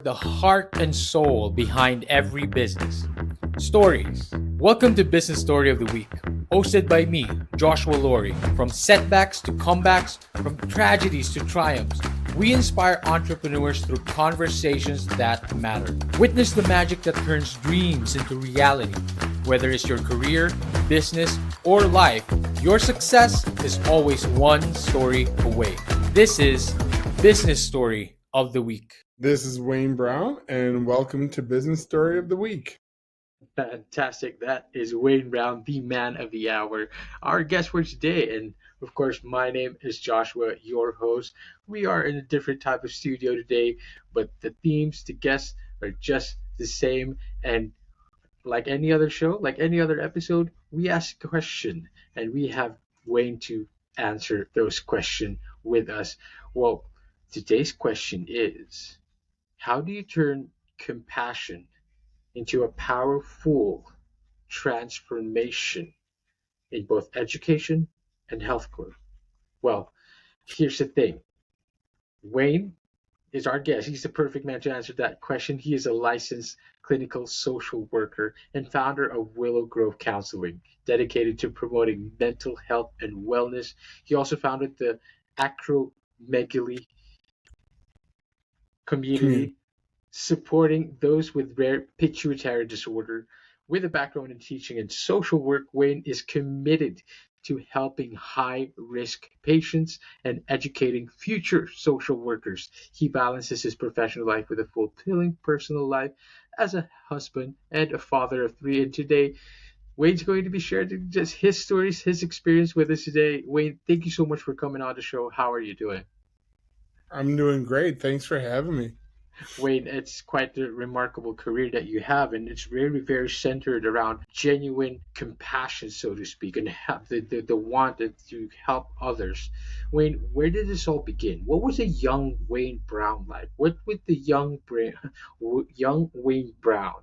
the heart and soul behind every business. Stories. Welcome to Business Story of the Week, hosted by me, Joshua Laurie. From setbacks to comebacks, from tragedies to triumphs, we inspire entrepreneurs through conversations that matter. Witness the magic that turns dreams into reality. Whether it's your career, business, or life, your success is always one story away. This is Business Story of the Week. This is Wayne Brown, and welcome to Business Story of the Week. Fantastic. That is Wayne Brown, the man of the hour, our guest for today. And of course, my name is Joshua, your host. We are in a different type of studio today, but the themes, the guests are just the same. And like any other show, like any other episode, we ask a question and we have Wayne to answer those questions with us. Well, today's question is, how do you turn compassion into a powerful transformation in both education and healthcare? Well, here's the thing. Wayne is our guest. He's the perfect man to answer that question. He is a licensed clinical social worker and founder of Willow Grove Counseling, dedicated to promoting mental health and wellness. He also founded the Acromegaly community, supporting those with rare pituitary disorder. With a background in teaching and social work, Wayne is committed to helping high-risk patients and educating future social workers. He balances his professional life with a fulfilling personal life as a husband and a father of three. And today, Wayne's going to be sharing just his stories, his experience with us today. Wayne, thank you so much for coming on the show. How are you doing? I'm doing great. Thanks for having me. Wayne, it's quite a remarkable career that you have, and it's really very centered around genuine compassion, so to speak, and the want to help others. Wayne, where did this all begin? What was a young Wayne Brown like? What with the young Wayne Brown?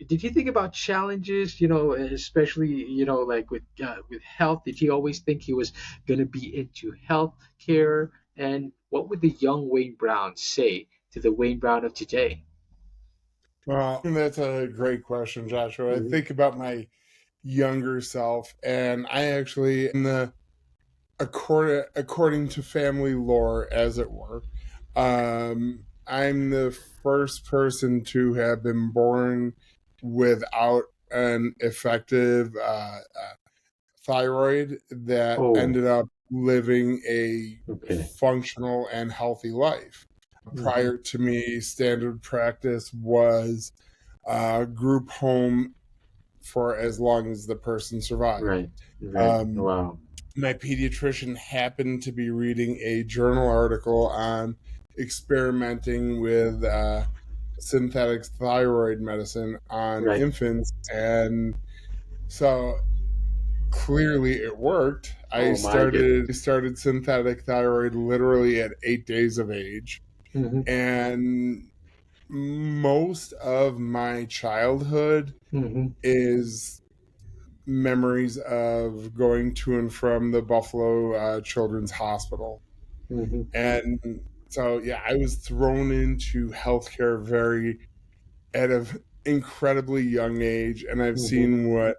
Did he think about challenges? Especially like with health. Did he always think he was going to be into health care? And what would the young Wayne Brown say to the Wayne Brown of today? Well, that's a great question, Joshua. I think about my younger self, and I actually, according to family lore, as it were, I'm the first person to have been born without an effective thyroid that ended up living a functional and healthy life. Prior to me, standard practice was group home for as long as the person survived. Right. Wow. My pediatrician happened to be reading a journal article on experimenting with synthetic thyroid medicine on infants, and so clearly it worked. I started synthetic thyroid literally at 8 days of age. And most of my childhood is memories of going to and from the Buffalo Children's Hospital. And so, yeah, I was thrown into healthcare at an incredibly young age, and I've seen what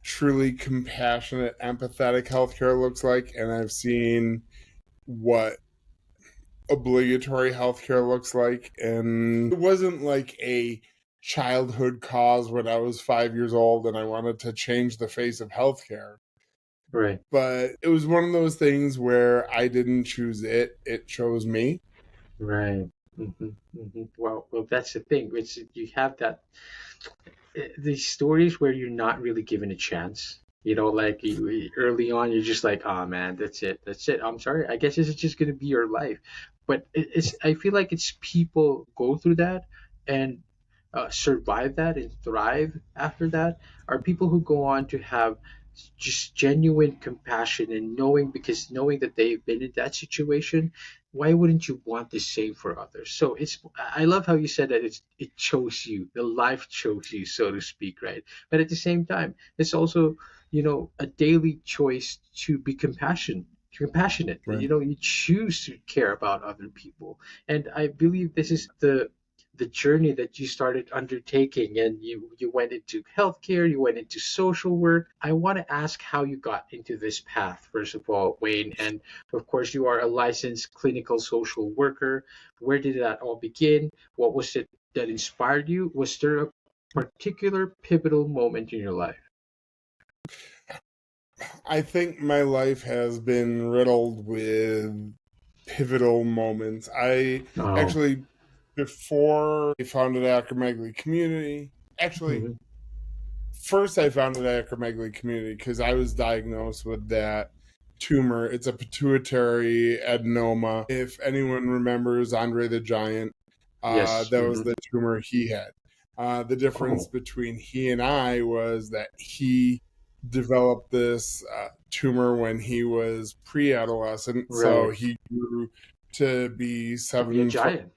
truly compassionate, empathetic healthcare looks like, and I've seen what obligatory healthcare looks like. And it wasn't like a childhood cause when I was 5 years old and I wanted to change the face of healthcare. Right. But it was one of those things where I didn't choose it chose me. Right. Well, that's the thing. You have that these stories where you're not really given a chance. Like early on, you're just like, oh man, that's it. I'm sorry. I guess this is just going to be your life. But I feel like it's people go through that and survive that and thrive after that are people who go on to have just genuine compassion and knowing that they've been in that situation. Why wouldn't you want the same for others? So I love how you said that it chose you, the life chose you, so to speak, right? But at the same time, it's also a daily choice to be compassionate. Right. You choose to care about other people, and I believe this is the the journey that you started undertaking, and you went into healthcare, you went into social work. I want to ask how you got into this path, first of all, Wayne. And of course, you are a licensed clinical social worker. Where did that all begin? What was it that inspired you? Was there a particular pivotal moment in your life? I think my life has been riddled with pivotal moments. I Oh. actually, before I founded Acromegaly Community, actually, Mhm. first I founded Acromegaly Community because I was diagnosed with that tumor. It's a pituitary adenoma. If anyone remembers Andre the Giant, Yes. that was the tumor he had. The difference Oh, between he and I was that he developed this tumor when he was pre-adolescent, so right. he grew to be To be a 7 foot. giant.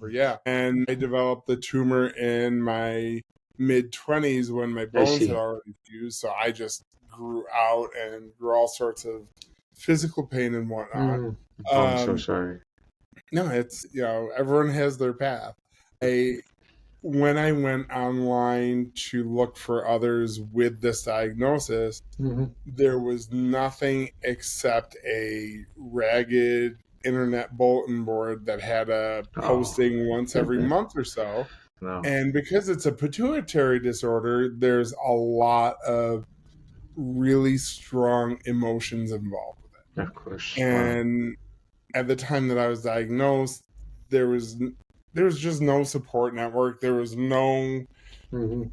Yeah, and I developed the tumor in my mid 20s when my I bones had see. already fused. So I just grew out and grew all sorts of physical pain and whatnot. Mm. Oh, I'm so Um, sorry. no, it's everyone has their path. I When I went online to look for others with this diagnosis, Hmm. there was nothing except a ragged internet bulletin board that had a Oh. posting once every month or so. No. And because it's a pituitary disorder, there's a lot of really strong emotions involved with Of it. course. Wow. And at the time that I was diagnosed, there was there was just no support network. Hmm.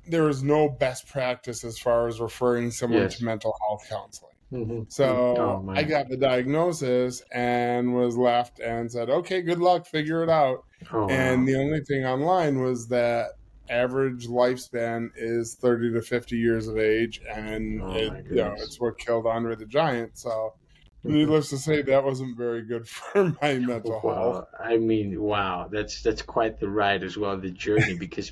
There was no best practice as far as referring someone to Yes. mental health counseling. Hmm. Oh, So I man. got the diagnosis and was left and said, okay, good luck, figure it out. Oh, And wow. the only thing online was that average lifespan is 30 to 50 years of age, and Oh, my it's goodness. what killed Andre the Giant. So Hmm. needless to say, that wasn't very good for my mental health. Well, I mean, wow, that's quite the ride as well, the journey. Because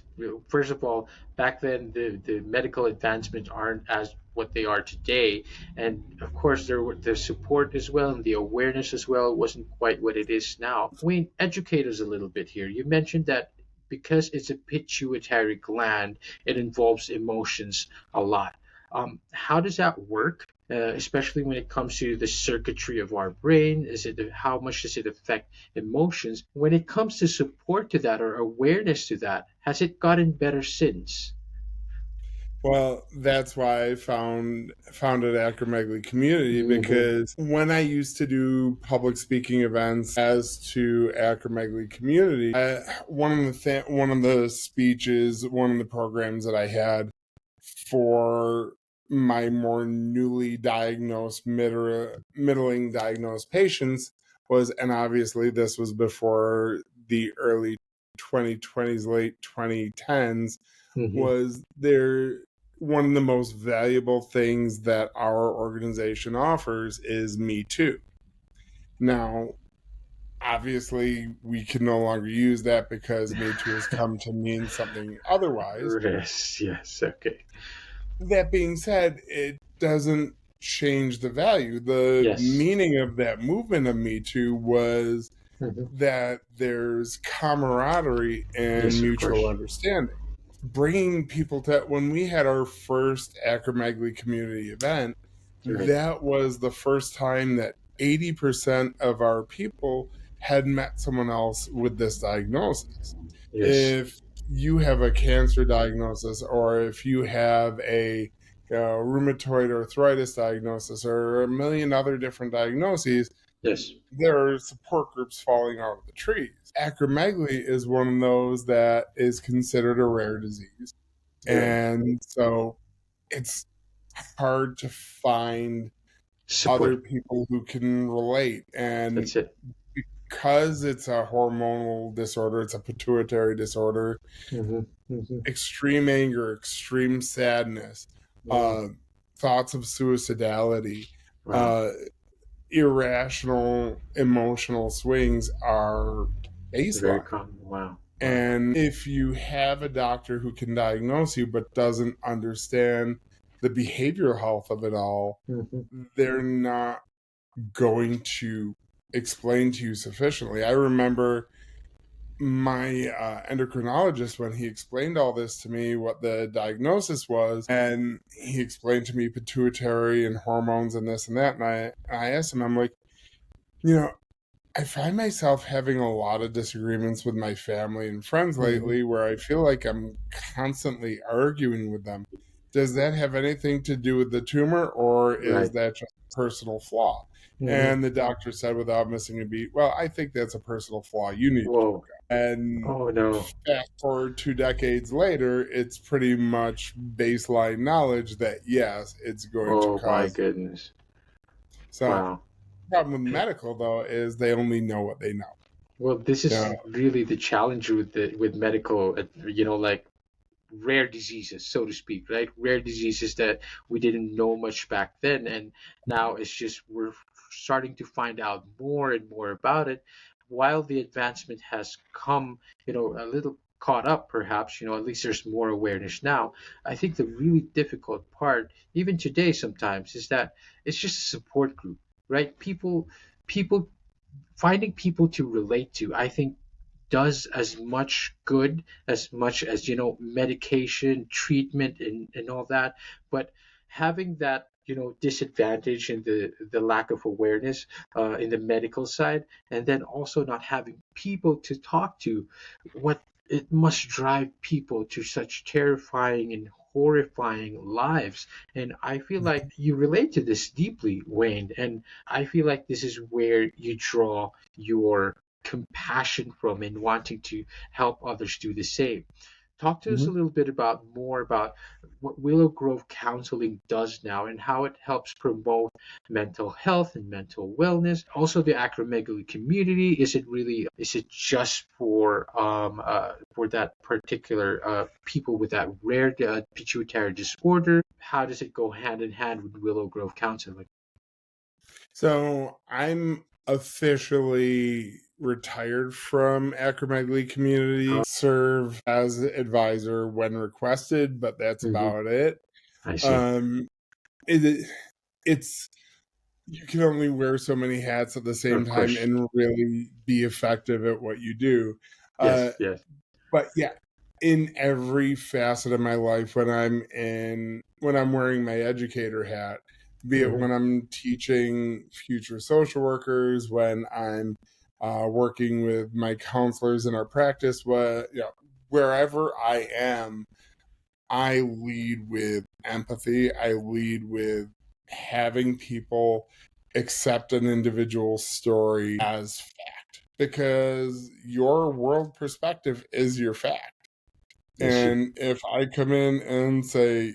first of all, back then the medical advancements aren't as what they are today, and of course there were the support as well and the awareness as well wasn't quite what it is now. Wayne, educate us a little bit here. You mentioned that because it's a pituitary gland, it involves emotions a lot. How does that work? Especially when it comes to the circuitry of our brain, is it how much does it affect emotions? When it comes to support to that or awareness to that, has it gotten better since? Well, that's why I founded Acromegaly Community, Hmm. because when I used to do public speaking events as to Acromegaly Community, one of the speeches, one of the programs that I had for my more newly diagnosed, middling diagnosed patients was, and obviously this was before the early 2020s, late 2010s, Hmm. was there one of the most valuable things that our organization offers is Me Too. Now, obviously, we can no longer use that because Me Too has come to mean something otherwise. Yes, yes, okay. That being said, it doesn't change the value. The Yes. meaning of that movement of Me Too was Hmm. that there's camaraderie and Yes, of mutual course. understanding. Bringing people to, when we had our first Acromegaly community event, Right. that was the first time that 80% of our people had met someone else with this diagnosis. Yes. If you have a cancer diagnosis, or if you have a rheumatoid arthritis diagnosis, or a million other different diagnoses, Yes. there are support groups falling out of the trees. Acromegaly is one of those that is considered a rare disease. Right. And so it's hard to find other Support. people who can relate. And That's it. because it's a hormonal disorder, it's a pituitary disorder, Hmm. Hmm. extreme anger, extreme sadness, Mm. uh, thoughts of suicidality, Wow. uh, irrational emotional swings are Very baseline. common. Wow. Wow. And if you have a doctor who can diagnose you but doesn't understand the behavioral health of it all, Hmm. they're not going to explain to you sufficiently. I remember my endocrinologist, when he explained all this to me, what the diagnosis was, and he explained to me pituitary and hormones and this and that, and I asked him, I'm like, you know, I find myself having a lot of disagreements with my family and friends lately where I feel like I'm constantly arguing with them. Does that have anything to do with the tumor, or is Right. that just a personal flaw? Hmm. And the doctor said, without missing a beat, well, I think that's a personal flaw. You need to Whoa. look at. And Oh no. fast forward 2 decades later, it's pretty much baseline knowledge that yes, it's going to Oh my cause. goodness. So Wow. the problem with medical though is they only know what they know. Well, this Yeah. is really the challenge with medical, like rare diseases, so to speak, right? Rare diseases that we didn't know much back then, and now it's just we're starting to find out more and more about it. While the advancement has come, a little caught up, perhaps, at least there's more awareness now. I think the really difficult part, even today, sometimes, is that it's just a support group, right? People finding people to relate to, I think, does as much good as much as medication treatment and all that. But having that disadvantage in the lack of awareness in the medical side, and then also not having people to talk to, what it must drive people to such terrifying and horrifying lives. And I feel like you relate to this deeply, Wayne, and I feel like this is where you draw your compassion from and wanting to help others do the same. Talk to us a Mhm. little bit more about what Willow Grove Counseling does now and how it helps promote mental health and mental wellness. Also, the acromegaly community. Is it just for that particular people with that rare pituitary disorder? How does it go hand in hand with Willow Grove Counseling? So I'm officially retired from Acromegaly community, Oh, serve as advisor when requested, but that's hmm. about it. I see. Um, it it's you can only wear so many hats at the same Of time course. and really be effective at what you do. Uh, Yes, yes. but yeah, in every facet of my life, when I'm wearing my educator hat, be it Hmm. when I'm teaching future social workers, when I'm working with my counselors in our practice, wherever I am, I lead with empathy. I lead with having people accept an individual story as fact, because your world perspective is your fact. I see. And if I come in and say,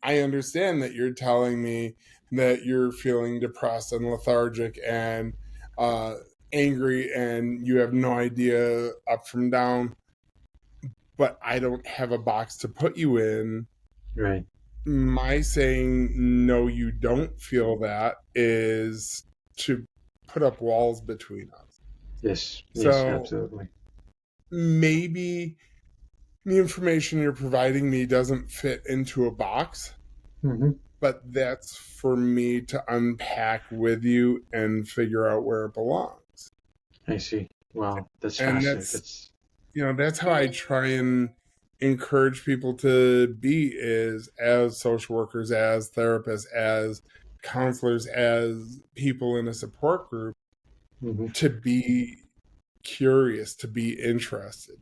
I understand that you're telling me that you're feeling depressed and lethargic and uh, angry and you have no idea up from down, but I don't have a box to put you in. Right. My saying, no, you don't feel that, is to put up walls between us. Yes. Yes. So Absolutely. maybe the information you're providing me doesn't fit into a box, Hmm. but that's for me to unpack with you and figure out where it belongs. I see. Wow. That's And fascinating. That's that's how I try and encourage people to be, is as social workers, as therapists, as counselors, as people in a support group, hmm. to be curious, to be interested.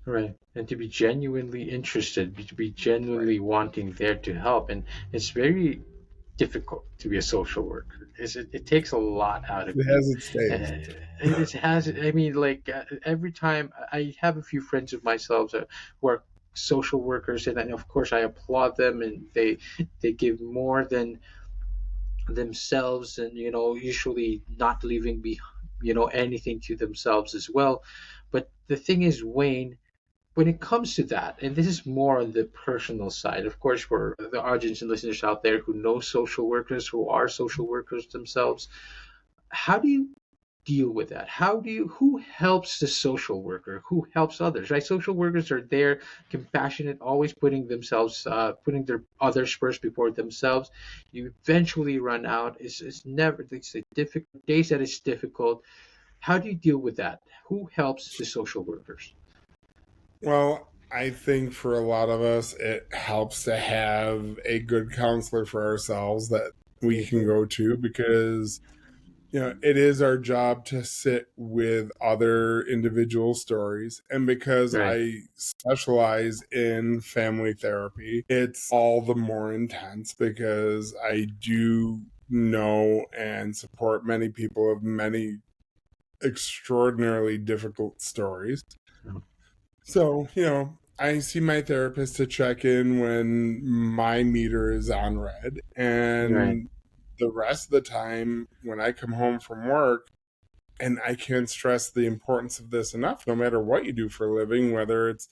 Right. And to be genuinely interested, to be Right. genuinely wanting there to help. And it's very difficult to be a social worker. It takes a lot out of It you. has its days. It has, I mean, like every time I have a few friends of myself who are social workers, and of course I applaud them, and they give more than themselves, and usually not leaving anything to themselves as well. But the thing is, Wayne, when it comes to that, and this is more on the personal side, of course, for the audience and listeners out there who know social workers, who are social workers themselves, how do you deal with that? Who helps the social worker? Who helps others, right? Social workers are there, compassionate, always putting their others first before themselves. You eventually run out. It's never, it's a difficult days that it's difficult. How do you deal with that? Who helps the social workers? Well, I think for a lot of us, it helps to have a good counselor for ourselves that we can go to, because it is our job to sit with other individual stories. And because Right. I specialize in family therapy, it's all the more intense because I do know and support many people of many extraordinarily difficult stories. So, I see my therapist to check in when my meter is on red. Right. And the rest of the time, when I come home from work, and I can't stress the importance of this enough, no matter what you do for a living, whether it's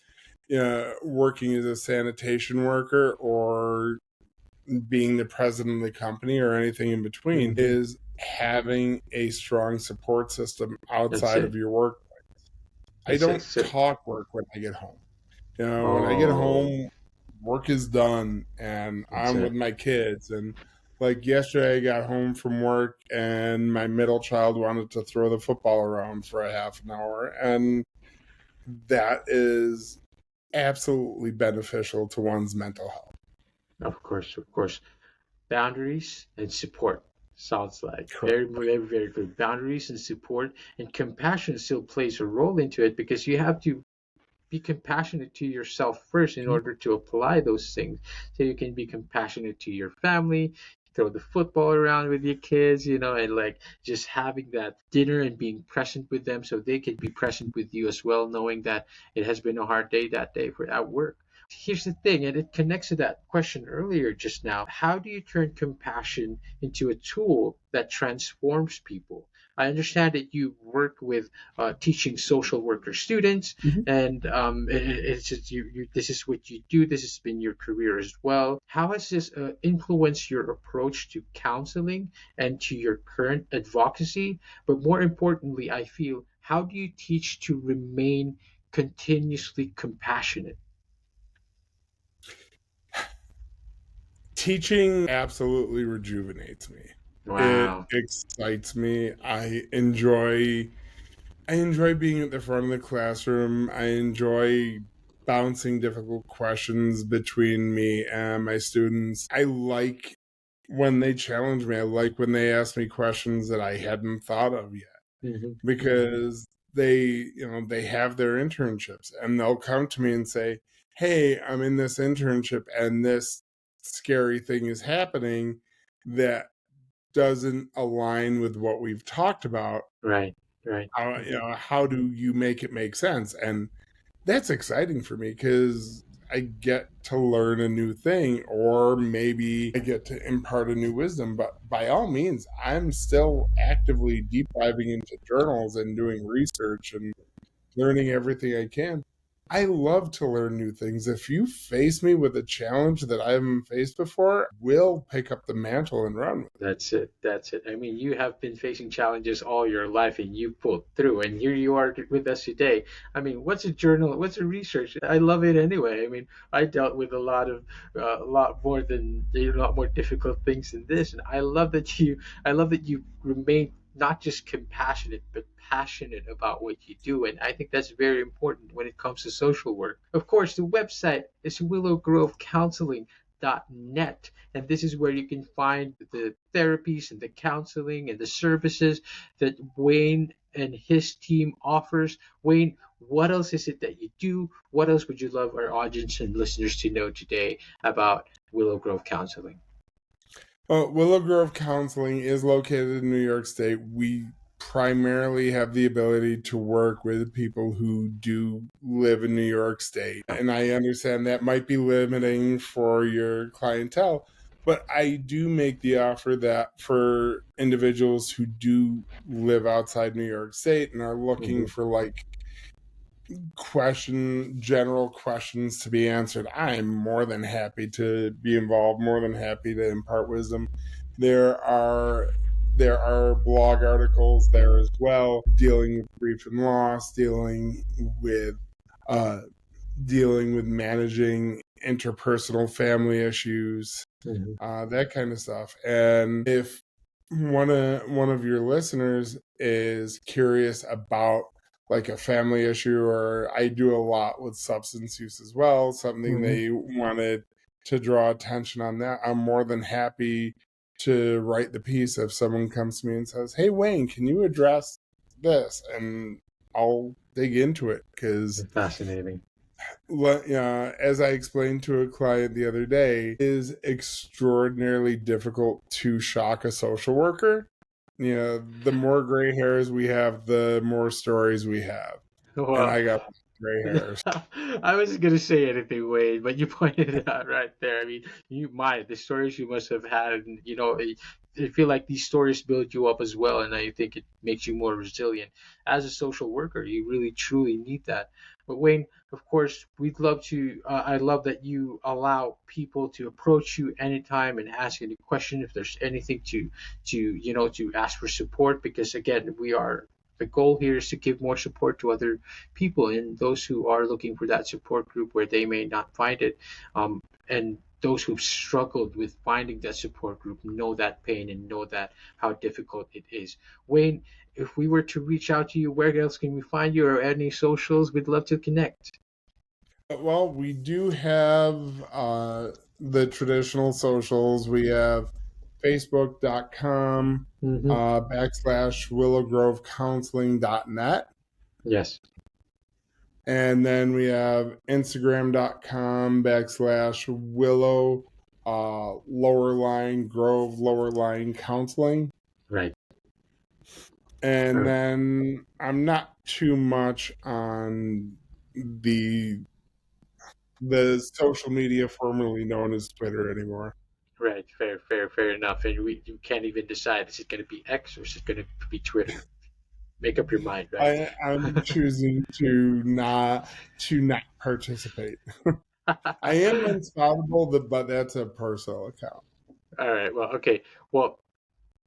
working as a sanitation worker or being the president of the company or anything in between, Mm-hmm. is having a strong support system That's outside it. of your work. I That's it. don't So, talk work when I get home. When I get oh, home, work is done and that's I'm with it. my kids. And like yesterday, I got home from work and my middle child wanted to throw the football around for a half an hour. And that is absolutely beneficial to one's mental health. Of course, of course. Boundaries and support. Sounds like Correct. very, very, very good. Boundaries and support and compassion still plays a role into it, because you have to be compassionate to yourself first in order to apply those things. So you can be compassionate to your family, throw the football around with your kids, and like just having that dinner and being present with them so they can be present with you as well, knowing that it has been a hard day that day for at work. Here's the thing, and it connects to that question earlier just now. How do you turn compassion into a tool that transforms people? I understand that you work with teaching social worker students, Mhm. and it's just this is what you do. This has been your career as well. How has this influenced your approach to counseling and to your current advocacy? But more importantly, I feel, how do you teach to remain continuously compassionate? Teaching absolutely rejuvenates me. It Wow. excites me. I enjoy being at the front of the classroom. I enjoy bouncing difficult questions between me and my students. I like when they challenge me. I like when they ask me questions that I hadn't thought of yet, Hmm. because they have their internships and they'll come to me and say, "Hey, I'm in this internship and this scary thing is happening that doesn't align with what we've talked about. Right. Right. How do you make it make sense?" And that's exciting for me because I get to learn a new thing, or maybe I get to impart a new wisdom. But by all means, I'm still actively deep diving into journals and doing research and learning everything I can. I love to learn new things. If you face me with a challenge that I haven't faced before, we'll pick up the mantle and run with it. That's it. That's it. I mean, you have been facing challenges all your life and you pulled through, and here you are with us today. I mean, what's a journal? What's a research? I love it anyway. I mean, I dealt with a lot more than a lot more difficult things than this, and I love that you remain not just compassionate but passionate about what you do, and I think that's very important when it comes to social work. Of course, the website is Willow Grove Counseling .net, and this is where you can find the therapies and the counseling and the services that Wayne and his team offers. Wayne, what else is it that you do? What else would you love our audience and listeners to know today about Willow Grove Counseling? Willow Grove Counseling is located in New York State. We primarily have the ability to work with people who do live in New York State. And I understand that might be limiting for your clientele, but I do make the offer that for individuals who do live outside New York State and are looking Mhm. for like general questions to be answered, I'm more than happy to be involved, more than happy to impart wisdom. There are blog articles there as well, dealing with grief and loss, with uh dealing with managing interpersonal family issues, Mhm. that kind of stuff. And if one of your listeners is curious about like a family issue, or I do a lot with substance use as well, something they wanted to draw attention on that, I'm more than happy to write the piece if someone comes to me and says, "Hey Wayne, can you address this?" And I'll dig into it because Fascinating. as I explained to a client the other day, it is extraordinarily difficult to shock a social worker. The more gray hairs we have, the more stories we have. And Well, I got gray hairs. I wasn't gonna say anything, Wade, but you pointed it out right there. I mean, the stories you must have had, and I feel like these stories build you up as well, and I think it makes you more resilient. As a social worker, you really truly need that. But Wayne, of course, we'd love to. I love that you allow people to approach you anytime and ask any question if there's anything to ask for support, because again, the goal here is to give more support to other people and those who are looking for that support group where they may not find it. And those who've struggled with finding that support group know that pain and know that how difficult it is. Wayne, if we were to reach out to you, where else can we find you, or any socials? We'd love to connect. Well, we do have the traditional socials. We have facebook.com /willowgrovecounseling.net. Yes. And then we have instagram.com /willow grove counseling. Right. And then I'm not too much on the social media formerly known as Twitter anymore. Right. Fair enough. And you can't even decide, is it going to be X or is it going to be Twitter? Make up your mind, right? I'm choosing to not participate. I am unstoppable, but that's a personal account. All right. Well, okay. Well,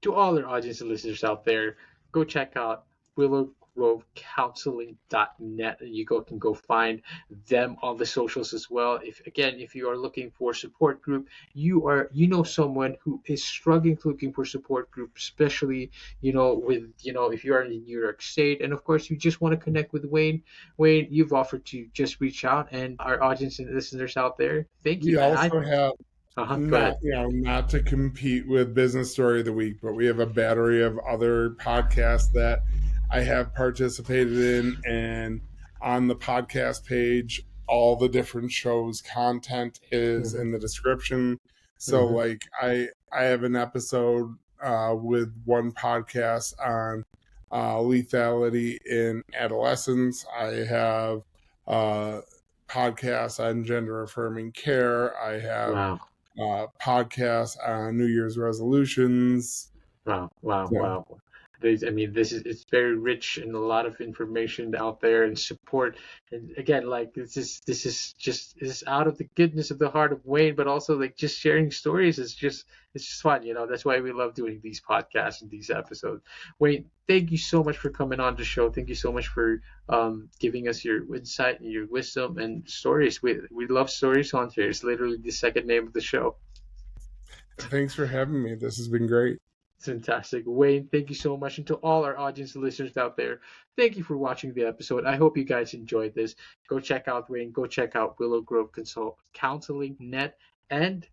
to all our audience and listeners out there, go check out willowgrovecounseling.net. You can go find them on the socials as well. If you are looking for a support group, you know someone who is struggling looking for support group, especially if you are in New York State, and of course you just want to connect with Wayne. Wayne, you've offered to just reach out, and our audience and listeners out there, thank you. We also have not to compete with Business Story of the Week, but we have a battery of other podcasts that I have participated in, and on the podcast page, all the different shows content is in the description. So like I have an episode with one podcast on lethality in adolescence. I have podcasts on gender affirming care. I have podcasts on New Year's resolutions. Wow. It's very rich and a lot of information out there and support. And again, like this is out of the goodness of the heart of Wayne, but also like just sharing stories it's just fun. That's why we love doing these podcasts and these episodes. Wayne, thank you so much for coming on the show. Thank you so much for giving us your insight and your wisdom and stories. We love stories on here. It's literally the second name of the show. Thanks for having me. This has been great. Fantastic. Wayne, thank you so much. And to all our audience and listeners out there, thank you for watching the episode. I hope you guys enjoyed this. Go check out Wayne. Go check out Willow Grove Counseling Net. And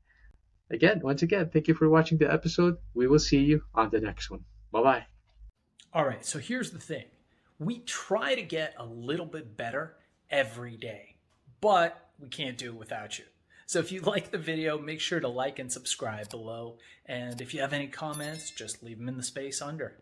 once again, thank you for watching the episode. We will see you on the next one. Bye-bye. All right, so here's the thing. We try to get a little bit better every day, but we can't do it without you. So if you like the video, make sure to like and subscribe below. And if you have any comments, just leave them in the space under.